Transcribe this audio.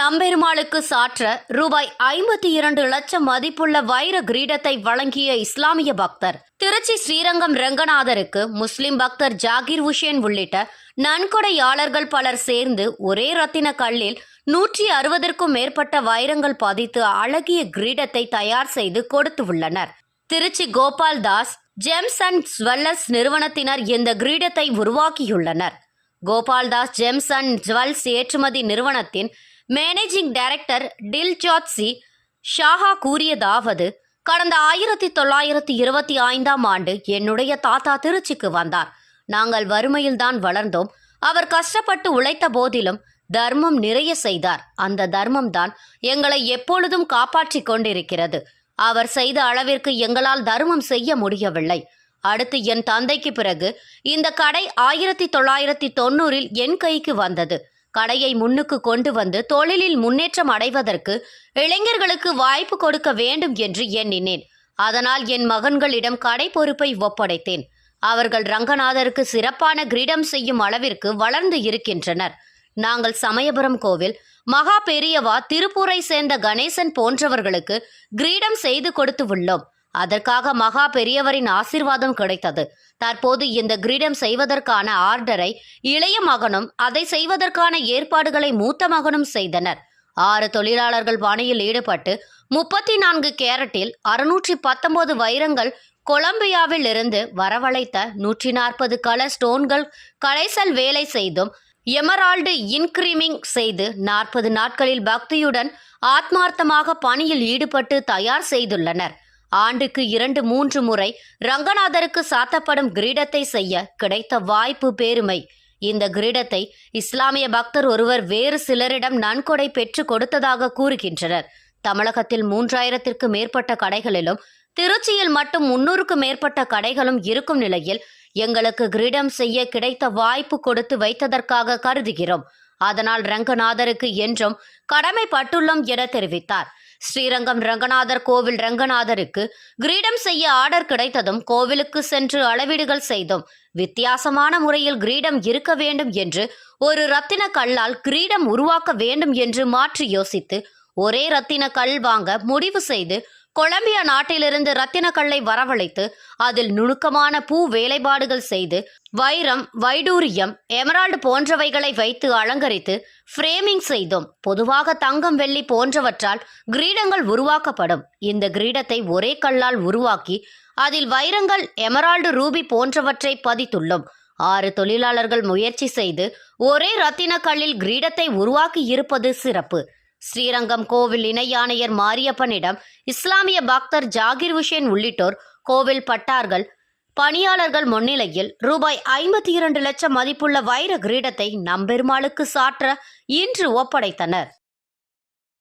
நம்பெருமாளுக்கு சாற்ற ரூபாய் 52 லட்சம் மதிப்புள்ள வைர கிரீடத்தை வழங்கிய இஸ்லாமிய பக்தர். திருச்சி ஸ்ரீரங்கம் ரெங்கநாதருக்கு முஸ்லிம் பக்தர் ஜாகிர் உசேன் உள்ளிட்ட நன்கொடையாளர்கள் பலர் சேர்ந்து ஒரே ரத்தின கல்லில் 160க்கும் மேற்பட்ட வைரங்கள் பதித்து அழகிய கிரீடத்தை தயார் செய்து கொடுத்து உள்ளனர். Tiruchi Gopal Das gems and jewellers நிறுவனத்தினர் இந்த கிரீடத்தை உருவாக்கியுள்ளனர். கோபால்தாஸ் ஜெம்ஸ் அண்ட் ஜுவல்ஸ் ஏற்றுமதி நிறுவனத்தின் மேனேஜிங் டைரக்டர் டில்ஜாத் சி ஷாஹா கூறியதாவது, கடந்த 1925ஆம் ஆண்டு என்னுடைய தாத்தா திருச்சிக்கு வந்தார். நாங்கள் வறுமையில்தான் வளர்ந்தோம். அவர் கஷ்டப்பட்டு உழைத்த போதிலும் தர்மம் நிறைய செய்தார். அந்த தர்மம் தான் எங்களை எப்பொழுதும் காப்பாற்றி கொண்டிருக்கிறது. அவர் செய்த அளவிற்கு எங்களால் தர்மம் செய்ய முடியவில்லை. அடுத்து என் தந்தைக்கு பிறகு இந்த கடை 1990இல் என் கைக்கு வந்தது. கடையை முன்னுக்கு கொண்டு வந்து தொழிலில் முன்னேற்றம் அடைவதற்கு இளைஞர்களுக்கு வாய்ப்பு கொடுக்க வேண்டும் என்று எண்ணினேன். அதனால் என் மகன்களிடம் கடை பொறுப்பை ஒப்படைத்தேன். அவர்கள் ரங்கநாதருக்கு சிறப்பான கிரீடம் செய்யும் அளவிற்கு வளர்ந்து இருக்கின்றனர். நாங்கள் சமயபுரம் கோவில், மகா பெரியவா, திருப்பூரை சேர்ந்த கணேசன் போன்றவர்களுக்கு கிரீடம் செய்து கொடுத்து உள்ளோம். அதற்காக மகா பெரியவரின் ஆசீர்வாதம் கிடைத்தது. தற்போது இந்த கிரீடம் செய்வதற்கான ஆர்டரை இளைய மகனும், அதை செய்வதற்கான ஏற்பாடுகளை மூத்த மகனும் செய்தனர். 6 தொழிலாளர்கள் பணியில் ஈடுபட்டு 34 கேரட்டில் 619 வைரங்கள் கொலம்பியாவில் இருந்து வரவழைத்த 140 கலர் ஸ்டோன்கள் கலைசல் வேலை செய்தும் எமரால்டு இன்கிரீமிங் செய்து 40 நாட்களில் பக்தியுடன் ஆத்மார்த்தமாக பணியில் ஈடுபட்டு தயார் செய்துள்ளனர். ஆண்டுக்கு 2-3 முறை ரங்கநாதருக்கு சாத்தப்படும் கிரீடத்தை செய்ய கிடைத்த வாய்ப்பு பெருமை. இந்த கிரீடத்தை இஸ்லாமிய பக்தர் ஒருவர் வேறு சிலரிடம் நன்கொடை பெற்று கொடுத்ததாக கூறுகின்றனர். தமிழகத்தில் 3000ற்கு மேற்பட்ட கடைகளிலும் திருச்சியில் மட்டும் 300க்கு மேற்பட்ட கடைகளும் இருக்கும் நிலையில் எங்களுக்கு கிரீடம் செய்ய கிடைத்த வாய்ப்பு கொடுத்து வைத்ததற்காக கருதுகிறோம். அதனால் ரங்கநாதருக்கு என்றும் கடமைப்பட்டுள்ளோம் என தெரிவித்தார். ஸ்ரீரங்கம் ரங்கநாதர் கோவில் ரங்கநாதருக்கு கிரீடம் செய்ய ஆர்டர் கிடைத்ததும் கோவிலுக்கு சென்று அளவீடுகள் செய்தோம். வித்தியாசமான முறையில் கிரீடம் இருக்க வேண்டும் என்று, ஒரு ரத்தின கல்லால் கிரீடம் உருவாக்க வேண்டும் என்று மாற்றி யோசித்து ஒரே ரத்தின கல் வாங்க முடிவு செய்து கொலம்பியா நாட்டிலிருந்து ரத்தின கல்லை வரவழைத்து அதில் நுணுக்கமான பூ வேலைப்பாடுகள் செய்து வைரம், வைடூரியம், எமரால்டு போன்றவைகளை வைத்து அலங்கரித்து ஃப்ரேமிங் செய்தோம். பொதுவாக தங்கம், வெள்ளி போன்றவற்றால் கிரீடங்கள் உருவாக்கப்படும். இந்த கிரீடத்தை ஒரே கல்லால் உருவாக்கி அதில் வைரங்கள், எமரால்டு, ரூபி போன்றவற்றை பதித்துள்ளோம். 6 தொழிலாளர்கள் முயற்சி செய்து ஒரே ரத்தின கல்லில் கிரீடத்தை உருவாக்கி இருப்பது சிறப்பு. ஸ்ரீரங்கம் கோவில் இணை ஆணையர் மாரியப்பனிடம் இஸ்லாமிய பக்தர் ஜாகிர் உசேன் உள்ளிட்டோர் கோவில் பட்டார்கள், பணியாளர்கள் முன்னிலையில் ரூபாய் 52 லட்சம் மதிப்புள்ள வைர கிரீடத்தை நம்பெருமாளுக்கு சாற்ற இன்று ஒப்படைத்தனர்.